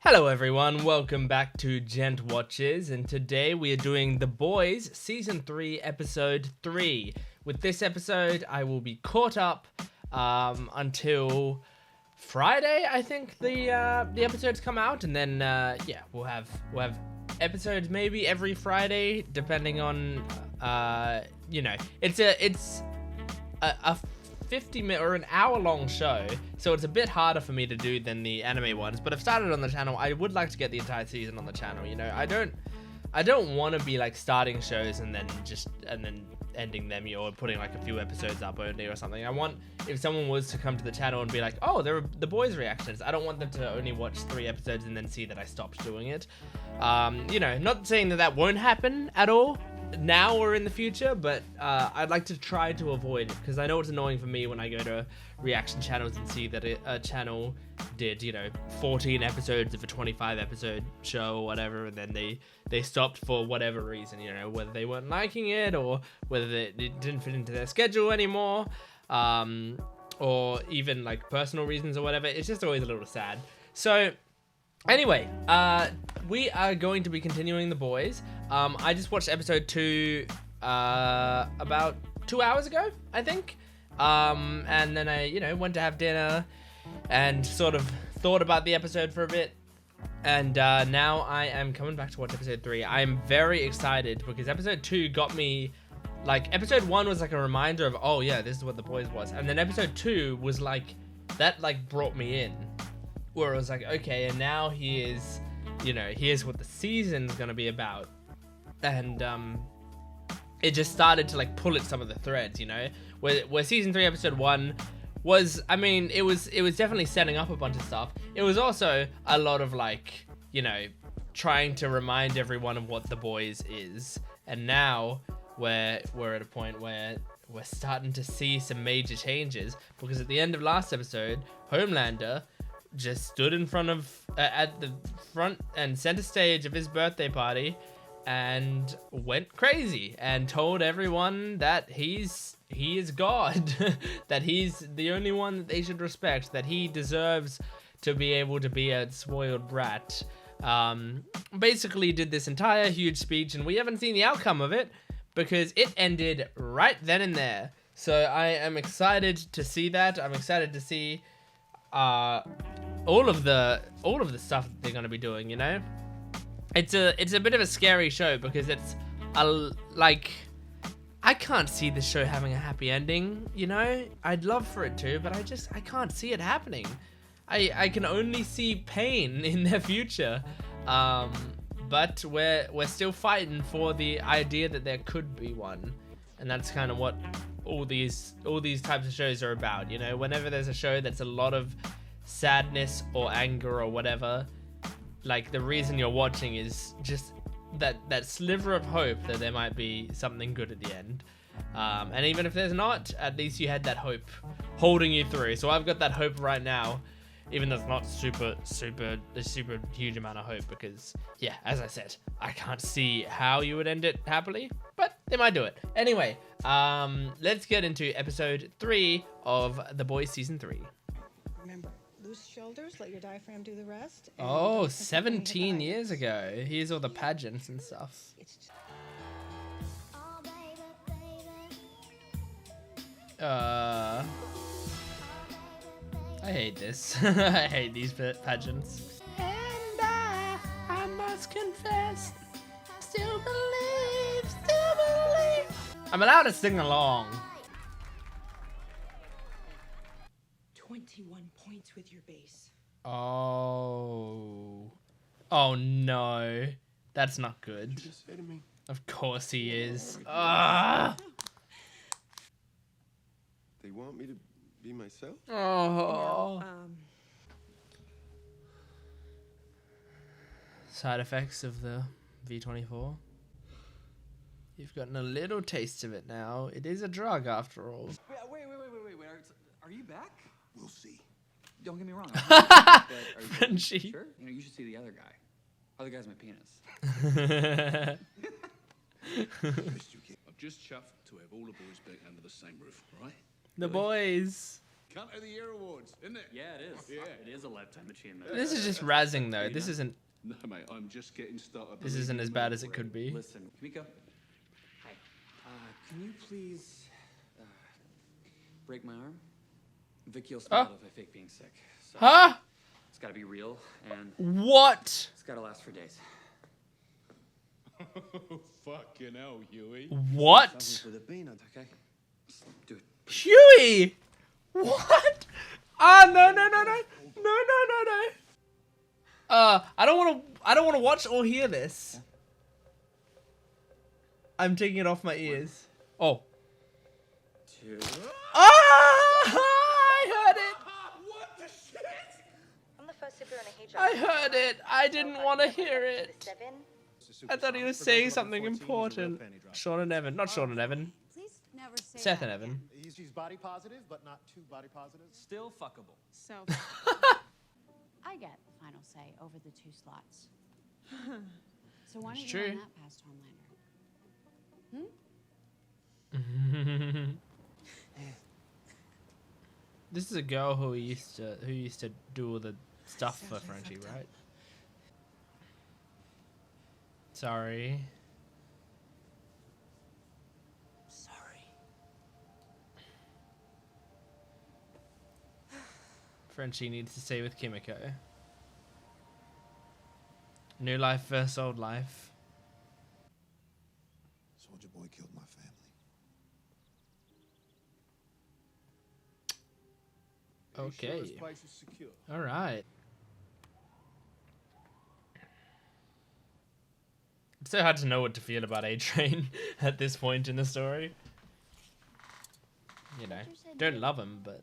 Hello everyone, welcome back to Gent Watches, and today we are doing The Boys Season 3, Episode 3. With this episode, I will be caught up until Friday, I think the episodes come out, and then yeah, we'll have episodes maybe every Friday, depending on you know, it's a 50-minute or an hour-long show, so it's a bit harder for me to do than the anime ones. But I've started on the channel. I would like to get the entire season on the channel. You know, I don't want to be like starting shows and then ending them, or putting like a few episodes up only or something. I want, if someone was to come to the channel and be like, oh, they're the boys reactions, I don't want them to only watch 3 episodes and then see that I stopped doing it. You know, not saying that won't happen at all now or in the future, but I'd like to try to avoid it, because I know it's annoying for me when I go to reaction channels and see that a channel did, you know, 14 episodes of a 25 episode show or whatever, and then they stopped for whatever reason, you know, whether they weren't liking it or whether it didn't fit into their schedule anymore, or even like personal reasons or whatever. It's just always a little sad. So anyway, we are going to be continuing The Boys. I just watched episode 2 about 2 hours ago, I think. And then I, you know, went to have dinner and sort of thought about the episode for a bit. And now I am coming back to watch episode 3. I am very excited because episode 2 got me, like, episode 1 was like a reminder of, oh yeah, this is what The Boys was. And then episode 2 was like, that like brought me in, where I was like, okay, and now here's, you know, here's what the season's gonna be about. And it just started to like pull at some of the threads, you know, where season 3 episode 1 was, I mean, it was definitely setting up a bunch of stuff. It was also a lot of like, you know, trying to remind everyone of what The Boys is. And now we're at a point where we're starting to see some major changes, because at the end of last episode, Homelander just stood in front of at the front and center stage of his birthday party and went crazy and told everyone that he is God, that he's the only one that they should respect, that he deserves to be able to be a spoiled brat. Basically did this entire huge speech, and we haven't seen the outcome of it because it ended right then and there. So I am excited to see that. I'm excited to see all of the stuff that they're going to be doing, you know. It's a bit of a scary show because it's like, I can't see the show having a happy ending, you know. I'd love for it to, but I can't see it happening. I can only see pain in their future. But we're still fighting for the idea that there could be one. And that's kind of what all these types of shows are about, you know. Whenever there's a show that's a lot of sadness or anger or whatever, like, the reason you're watching is just that sliver of hope that there might be something good at the end. And even if there's not, at least you had that hope holding you through. So I've got that hope right now, even though it's not a super huge amount of hope, because yeah, as I said, I can't see how you would end it happily, but they might do it. Anyway, let's get into episode 3 of The Boys Season 3. Remember, loose shoulders, let your diaphragm do the rest. Oh, 17 years ago. Here's all the pageants and stuff. I hate this. I hate these pageants. And I must confess, still believe. I'm allowed to sing along. 21 points with your base. Oh no, that's not good. What did you just say to me? Of course he is. They want me to be myself? Oh. Side effects of the V24. You've gotten a little taste of it now. It is a drug after all. Wait. Are you back? We'll see. Don't get me wrong. But are you Frenchie. sure? You know, you should see the other guy. Other guy's my penis. I'm just chuffed to have all the boys back under the same roof, right? The Boys. Cunt of the Year awards, isn't it? Yeah, it is. Yeah. It is a lifetime achievement. This is just razzing though. This isn't. No, mate, I'm just getting started. This isn't as bad as it could be. Listen, Kimiko. Hi. Can you please break my arm? Vicky will smile if I fake being sick. So Huh? it's gotta be real, and What? it's gotta last for days. Oh, fucking hell, Huey. What? Something for the peanut. Okay? Just do it. Huey! What? Ah, no, no, no, no, no, no, no, no. I don't want to watch or hear this. I'm taking it off my ears. Oh. 2. Ah! I heard it. What the shit? I'm the first super in a hijab. I heard it. I didn't want to hear it. 7. I thought he was saying something important. Sean and Evan, not Sean and Evan. Please never say Seth that and Evan. She's body positive, but not too body positive. Still fuckable. So I get the final say over the 2 slots. So why It's don't true. you run that past Homelander? This is a girl who used to do all the stuff for Frenchie, right? Sorry. Frenchie needs to stay with Kimiko. New life versus old life. Soldier Boy killed my family. Okay. This place is secure. All right. It's so hard to know what to feel about A-Train at this point in the story. You know, don't love him, but...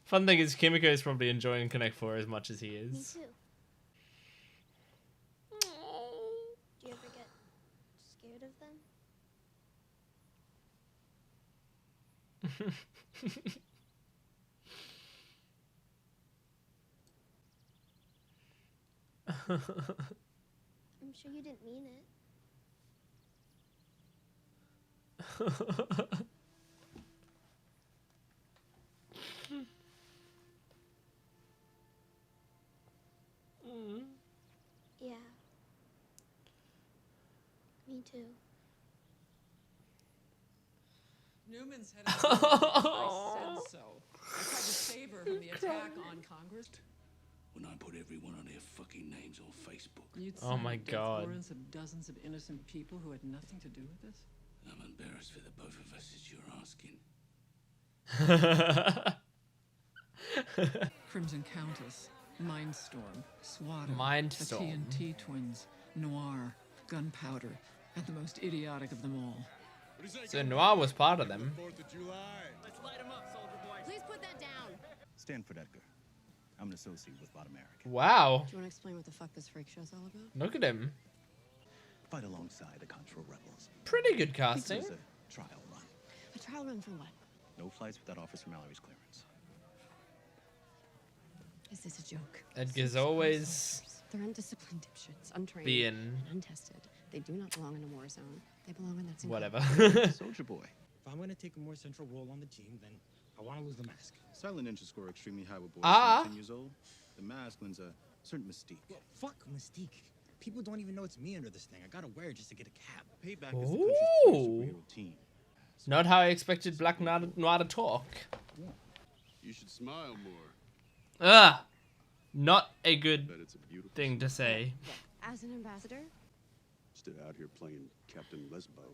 Fun thing is, Kimiko is probably enjoying Connect 4 as much as he Me is. too. Do you ever get scared of them? I'm sure you didn't mean it. Yeah. Me too. Newman's head. I said so. I tried to save her from the attack on Congress. When I put every one of their fucking names on Facebook, You'd Oh sign my death God. warrants of dozens of innocent people who had nothing to do with this. I'm embarrassed for the both of us as you're asking. Crimson Countess, Mindstorm, Swatter, Mindstorm. the TNT twins, Noir, Gunpowder, and the most idiotic of them all. So Noir was part of them. 4th of July. Please put that down. Stanford Edgar. I'm an associate with Lot American. Wow. Do you want to explain what the fuck this freak show's all about? Look at him. Fight alongside the Contral rebels. Pretty good It casting. was a trial run. A trial run for what? No flights without Officer Mallory's clearance. Is this a joke? Edgar's always They're undisciplined dipshits, untrained, being and untested. They do not belong in a war zone. They belong in that same whatever. Soldier Boy. If I'm going to take a more central role on the team, then I want to lose the mask. Silent ninjas score extremely high with boys Ah. 10 years old. The mask lends a certain mystique. Well, fuck Mystique. People don't even know it's me under this thing. I gotta wear it just to get a cab. Payback is the country's first Ooh. superhero team. Not how I expected Black Noir to talk. You should smile more. Ugh. Not a good Bet it's a beautiful thing to say. As an ambassador? Stood out here playing Captain Lesbo.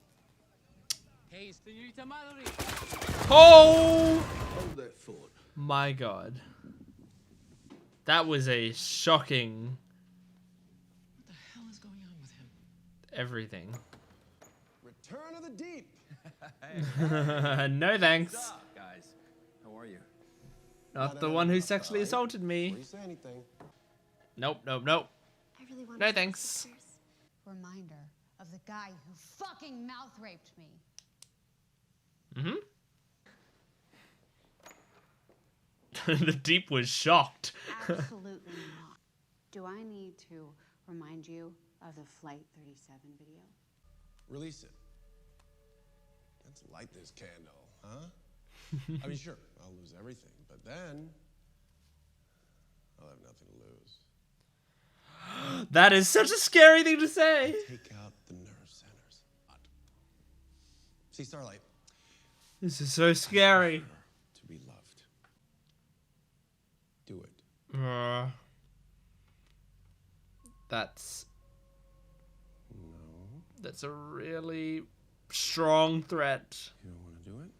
Hey, Senorita Mallory. Oh Hold that thought. my god. That was a shocking What the hell is going on with him? everything. Return of the Deep. No thanks. Guys, how are you? Not the one who sexually assaulted me. Before you say anything. Nope, nope, nope. I really want No to thanks. sisters. Reminder of the guy who fucking mouth raped me. The Deep was shocked. Absolutely not. Do I need to remind you of the Flight 37 video? Release it. Let's light this candle, huh? I mean, sure, I'll lose everything, but then I'll have nothing to lose. That is such a scary thing to say. Take out the nerve centers. See, Starlight. This is so scary. To be loved. Do it. That's No. a really strong threat. You don't want to do it?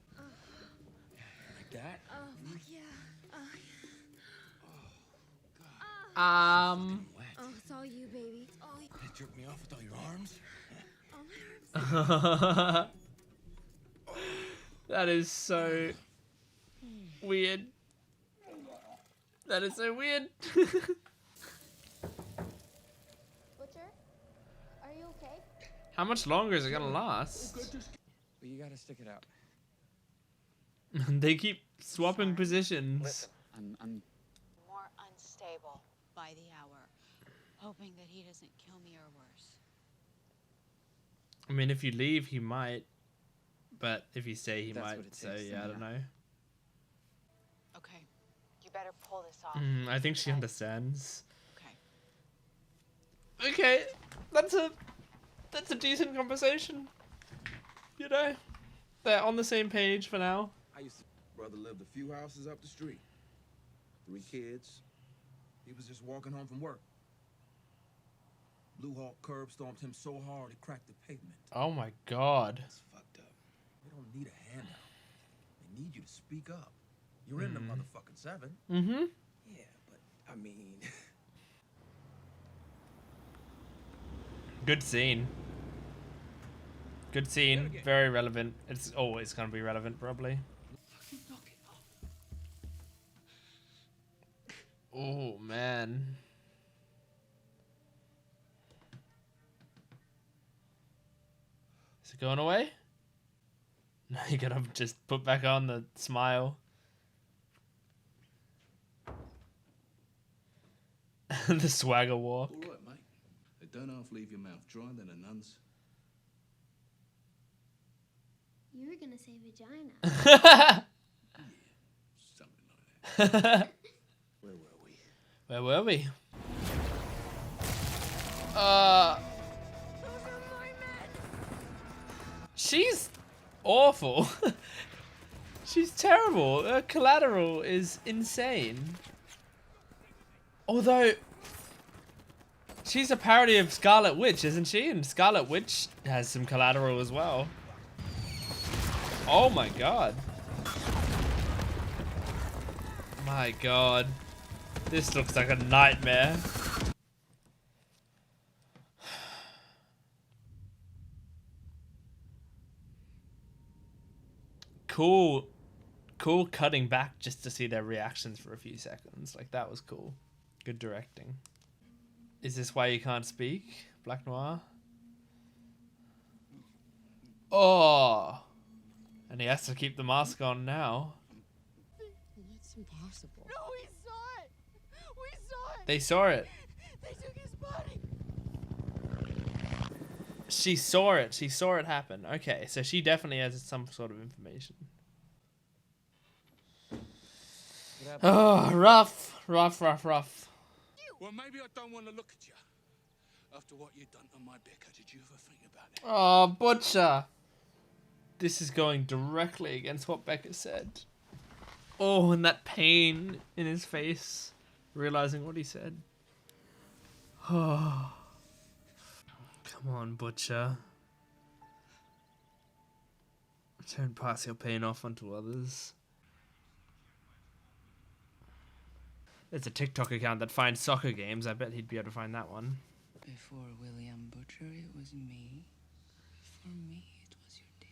Like that? Oh, yeah. Wet. Oh, it's all you, baby. It's all you. You jerk me off with all your arms? All my arms. That is so weird. That is so weird. Butcher? Are you okay? How much longer is it gonna last? Well, you gotta stick it out. They keep swapping positions. Listen, I'm More unstable by the hour, hoping that he doesn't kill me or worse. I mean, if you leave, he might. But if you stay, he That's what might. it So, takes, yeah, I don't know. Okay, you better pull this off. I think she understands. Okay. Okay, that's a decent conversation. You know, they're on the same page for now. I used to... Brother lived a few houses up the street. 3 kids. He was just walking home from work. Blue Hawk curb stomped him so hard it cracked the pavement. Oh my god. That's fucked up. They don't need a handout. They need you to speak up. You're in the motherfucking 7. Mm-hmm. Yeah, but I mean... Good scene. Good scene. Very relevant. It's always gonna be relevant, probably. Oh man. Is it going away? No, you gotta just put back on the smile. The swagger walk. All right, mate. They don't half leave your mouth dry than a nun's. You were gonna say vagina. Something like that. Where were we? Where were we? She's awful. She's terrible. Her collateral is insane. Although, she's a parody of Scarlet Witch, isn't she? And Scarlet Witch has some collateral as well. Oh my god. My god. This looks like a nightmare. Cool cutting back just to see their reactions for a few seconds. Like, that was cool. Good directing. Is this why you can't speak? Black Noir? Oh! And he has to keep the mask on now. That's impossible. No, we saw it. We saw it. They saw it. They took his body. She saw it. She saw it happen. Okay, so she definitely has some sort of information. Oh, rough. Well, maybe I don't want to look at you. After what you've done to my Becca, did you ever think about it? Oh, Butcher. This is going directly against what Becca said. Oh, and that pain in his face, realizing what he said. Oh. Come on, Butcher. Don't pass your pain off onto others. There's a TikTok account that finds soccer games. I bet he'd be able to find that one. Before William Butcher, it was me. For me, it was your daddy.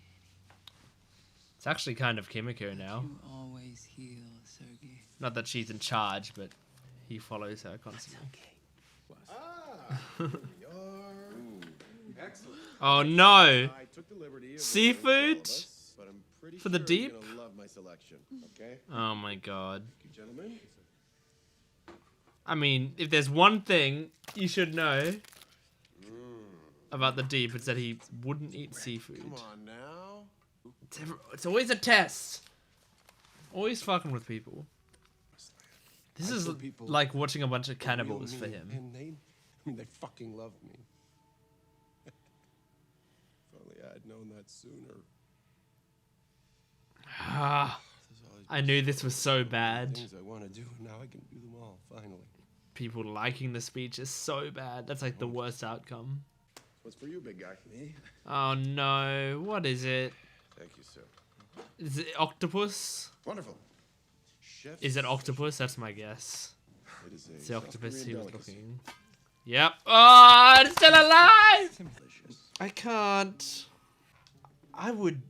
It's actually kind of Kimiko now. You always heal, Sergey. Not that she's in charge, but he follows her constantly. Excellent. Oh no! I took the liberty of Seafood? us, but I'm pretty For the sure deep? You're gonna love my selection, okay? Oh my god. You gentlemen. I mean, if there's one thing you should know about the deep, it's that he wouldn't eat seafood. Come on now. It's always a test. Always fucking with people. This is like watching a bunch of cannibals for him. And they fucking love me. If only I had known that sooner. I knew this was so bad. Things I want to do, and now I can do them all, finally. People liking the speech is so bad. That's like the worst outcome. What's for you, big guy? Me? Oh no, what is it? Thank you, sir. Is it octopus? Wonderful. Chef. Is it octopus? That's my guess. It is It's the octopus he was delicacy. looking. Yep. Oh, it's still alive! I can't. I would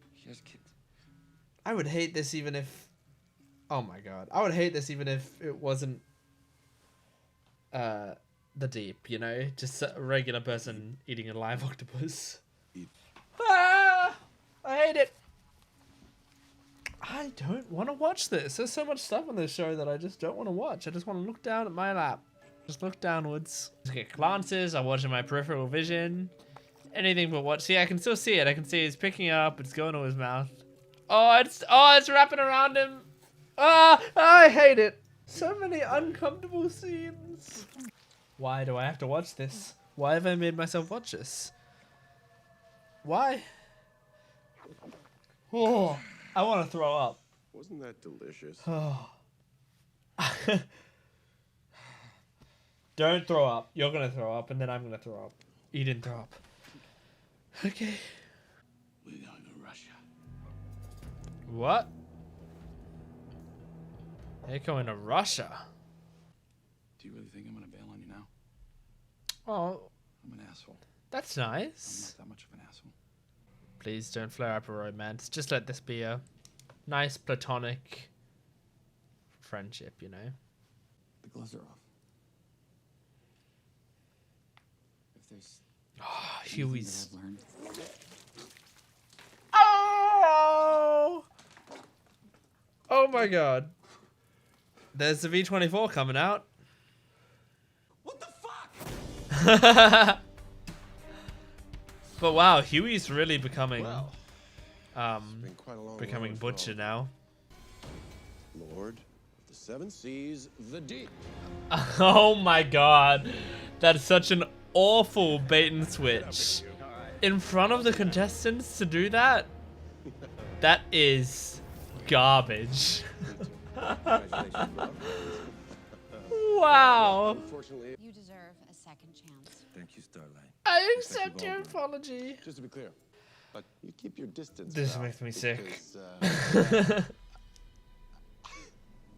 hate this even if... Oh my god. I would hate this even if it wasn't the Deep, you know? Just a regular person eating a live octopus. Ah! I hate it. I don't want to watch this. There's so much stuff on this show that I just don't want to watch. I just want to look down at my lap. Just look downwards. Just get glances. I watch in my peripheral vision. Anything but watch. See, I can still see it. I can see it's picking it up. It's going to his mouth. Oh, it's wrapping around him. Ah, I hate it. So many uncomfortable scenes. Why do I have to watch this? Why have I made myself watch this? Why? Oh, I want to throw up. Wasn't that delicious? Oh. Don't throw up. You're going to throw up, and then I'm going to throw up. You didn't throw up. Okay. We're going to Russia. What? They're going to Russia. Do you really think I'm gonna bail on you now? Oh, I'm an asshole. that's I'm nice. not that much of an asshole. Please don't flare up a romance. Just let this be a nice platonic friendship, you know? The gloves are off. If there's Oh, anything Huey's. that I've learned, Oh! Oh my god. There's the V24 coming out. what the fuck? But wow, Huey's really becoming Well, been quite a long becoming road butcher from now. Lord of the Seven Seas, the Deep. Oh my god. That's such an awful bait and switch. In front of the contestants to do that? That is garbage. Congratulations, love. Wow. Unfortunately, You deserve a second chance. Thank you, Starlight. I accept your apology. just to be clear, but you keep your distance. This pal, makes me sick. because,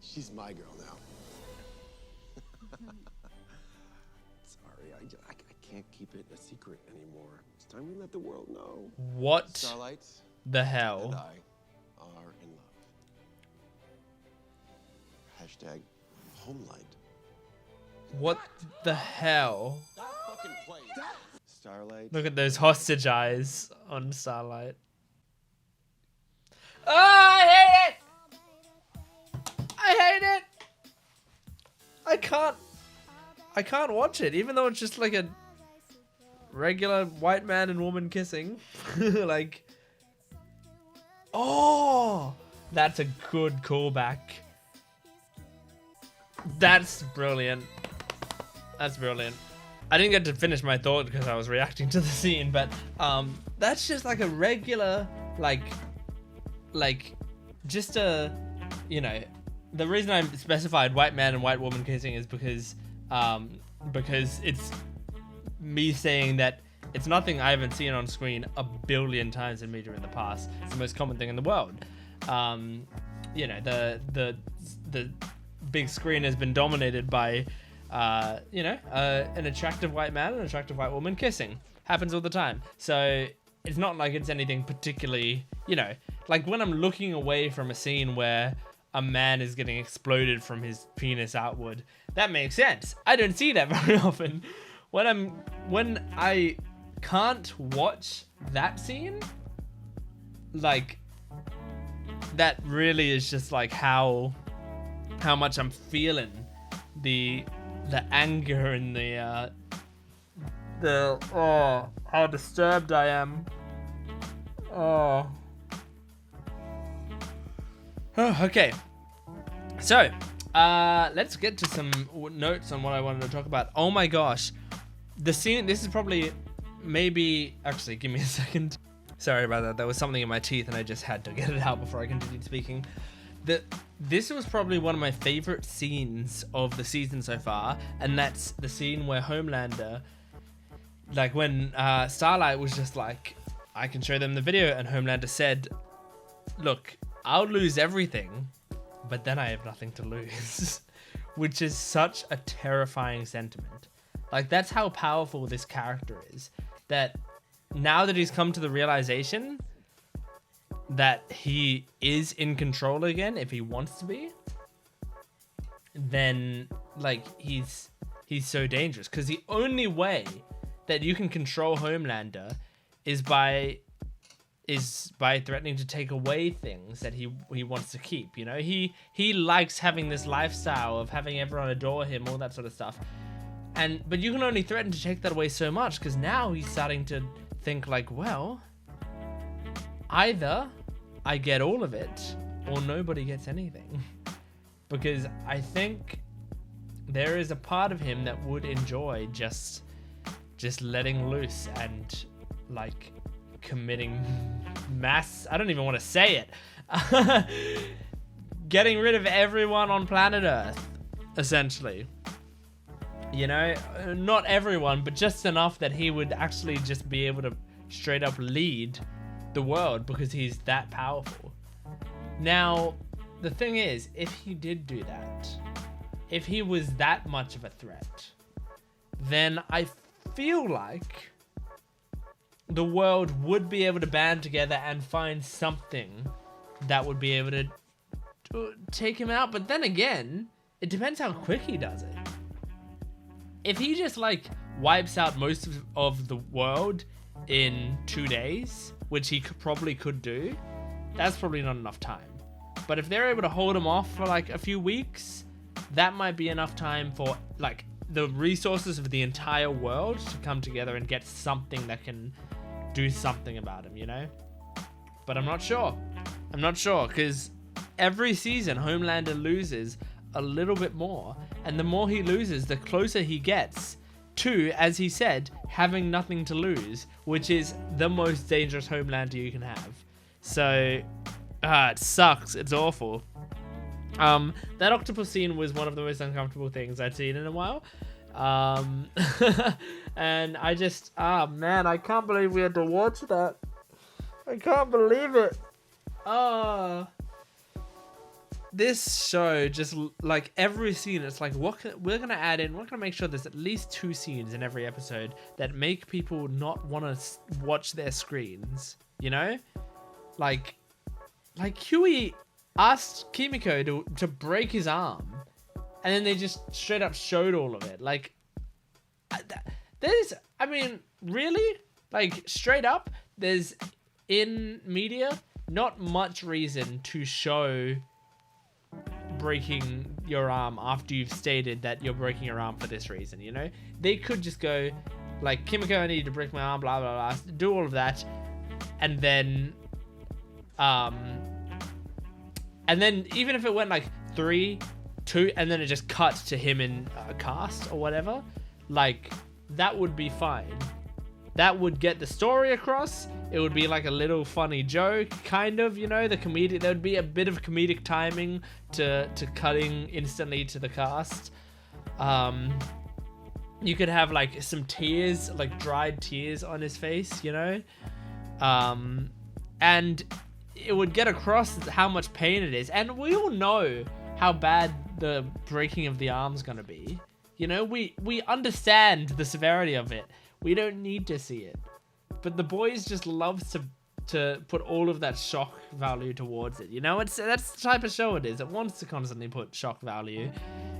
she's my girl now. Sorry, I can't keep it a secret anymore. It's time we let the world know. What Starlight the and hell? I are in love. Hashtag Homelight. What the hell? That fucking place. Starlight. Look at those hostage eyes on Starlight. Oh, I hate it! I hate it! I can't watch it, even though it's just like a regular white man and woman kissing. Like, oh, that's a good callback. That's brilliant. That's brilliant. I didn't get to finish my thought because I was reacting to the scene, but that's just like a regular, like just a, you know, the reason I specified white man and white woman kissing is because it's me saying that it's nothing I haven't seen on screen a billion times in media in the past. It's the most common thing in the world. You know, the big screen has been dominated by you know, an attractive white man and an attractive white woman kissing. Happens all the time. So it's not like it's anything particularly, you know, like when I'm looking away from a scene where a man is getting exploded from his penis outward, that makes sense. I don't see that very often. When I can't watch that scene, like, that really is just like how much I'm feeling the anger and how disturbed I am. Oh, Oh, okay. So, let's get to some notes on what I wanted to talk about. Oh my gosh. The scene, this is probably, maybe, actually, give me a second. Sorry about that. There was something in my teeth and I just had to get it out before I continued speaking. This was probably one of my favorite scenes of the season so far, and that's the scene where Homelander, like when Starlight was just like, I can show them the video, and Homelander said, look, I'll lose everything, but then I have nothing to lose. Which is such a terrifying sentiment. Like, that's how powerful this character is. That now that he's come to the realization that he is in control again, if he wants to be, then, like, he's so dangerous. Because the only way that you can control Homelander is by threatening to take away things that he wants to keep, you know? He likes having this lifestyle of having everyone adore him, all that sort of stuff. But you can only threaten to take that away so much, because now he's starting to think like, well, either I get all of it or nobody gets anything. Because I think there is a part of him that would enjoy just letting loose and, like, committing mass, I don't even want to say it, getting rid of everyone on planet Earth, essentially. You know, not everyone, but just enough that he would actually just be able to straight up lead the world, because he's that powerful. Now, the thing is, if he did do that, if he was that much of a threat, then I feel like the world would be able to band together and find something that would be able to take him out. But then again, it depends how quick he does it. If he just, like, wipes out most of the world in 2 days, which he probably could do, that's probably not enough time. But if they're able to hold him off for, like, a few weeks, that might be enough time for, like, the resources of the entire world to come together and get something that can do something about him, you know? But I'm not sure. I'm not sure, because every season Homelander loses a little bit more, and the more he loses, the closer he gets to, as he said, having nothing to lose, which is the most dangerous Homelander you can have. So, it sucks. It's awful. That octopus scene was one of the most uncomfortable things I'd seen in a while. And I just, man, I can't believe we had to watch that. I can't believe it. This show, just like every scene, it's like, we're gonna add in, we're gonna make sure there's at least 2 scenes in every episode that make people not want to watch their screens, you know? Like Huey asked Kimiko to break his arm, and then they just straight up showed all of it. Like, I mean, really? Like, straight up, there's, in media, not much reason to show breaking your arm after you've stated that you're breaking your arm for this reason, you know? They could just go, like, Kimiko, I need to break my arm, blah, blah, blah, do all of that, and then even if it went, like, 3, 2, and then it just cut to him in a cast or whatever, like, that would be fine. That would get the story across. It would be like a little funny joke, kind of, you know, there would be a bit of comedic timing to cutting instantly to the cast. You could have, like, some tears, like dried tears on his face, you know? And it would get across how much pain it is. And we all know how bad the breaking of the arm's gonna be. You know, we understand the severity of it. We don't need to see it. But the boys just loves to put all of that shock value towards it. You know, that's the type of show it is. It wants to constantly put shock value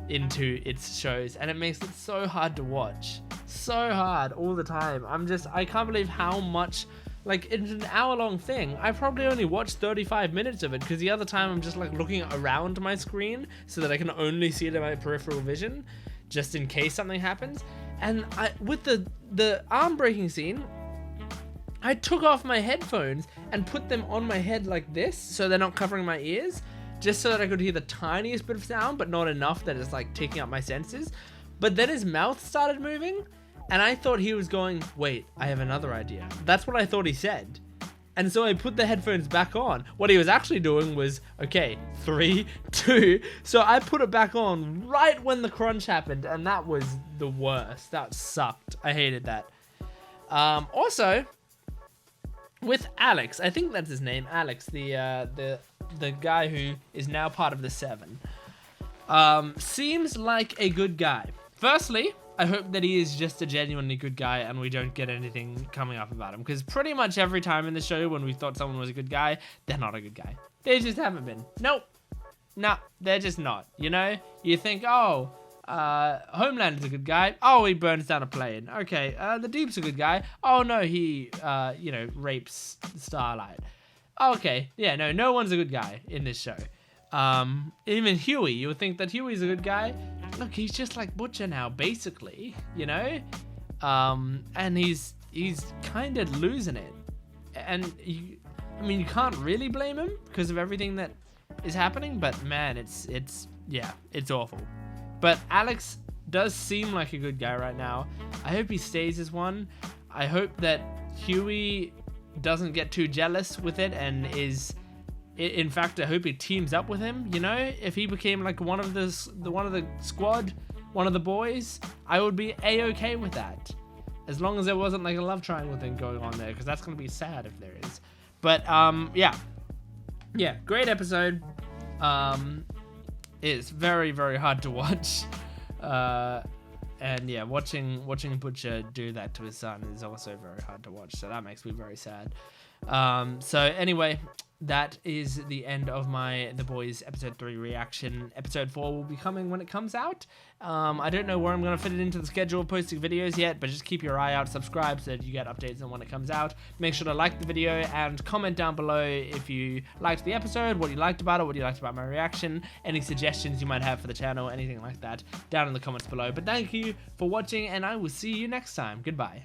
into its shows, and it makes it so hard to watch. So hard all the time. I can't believe how much, like, it's an hour-long thing. I probably only watched 35 minutes of it, because the other time I'm just, like, looking around my screen so that I can only see it in my peripheral vision, just in case something happens. And with the arm breaking scene, I took off my headphones and put them on my head like this, so they're not covering my ears, just so that I could hear the tiniest bit of sound, but not enough that it's like taking up my senses. But then his mouth started moving, and I thought he was going, wait, I have another idea. That's what I thought he said. And so I put the headphones back on. What he was actually doing was, okay, 3, 2. So I put it back on right when the crunch happened, and that was the worst. That sucked. I hated that. Also, with Alex, I think that's his name, Alex, the guy who is now part of the 7, seems like a good guy. Firstly, I hope that he is just a genuinely good guy and we don't get anything coming up about him. Because pretty much every time in the show when we thought someone was a good guy, they're not a good guy. They just haven't been. Nope. Nah, they're just not. You know? You think, oh, Homelander's a good guy. Oh, he burns down a plane. Okay, the Deep's a good guy. Oh, no, he, rapes Starlight. Okay, yeah, no one's a good guy in this show. Even Huey, you would think that Huey's a good guy. Look, he's just like Butcher now, basically, you know? And he's kind of losing it. And, you can't really blame him because of everything that is happening, but man, it's awful. But Alex does seem like a good guy right now. I hope he stays as one. I hope that Huey doesn't get too jealous with it and is... In fact, I hope he teams up with him, you know? If he became like one of the squad, one of the boys, I would be A-okay with that. As long as there wasn't like a love triangle thing going on there, because that's going to be sad if there is. But, yeah. Yeah, great episode. It's very, very hard to watch. And yeah, watching Butcher do that to his son is also very hard to watch, so that makes me very sad. So anyway, that is the end of my The Boys episode 3 reaction. Episode 4 will be coming when it comes out. I don't know where I'm going to fit it into the schedule of posting videos yet, but just keep your eye out, subscribe so that you get updates on when it comes out. Make sure to like the video and comment down below if you liked the episode, what you liked about it, what you liked about my reaction, any suggestions you might have for the channel, anything like that, down in the comments below. But thank you for watching, and I will see you next time. Goodbye.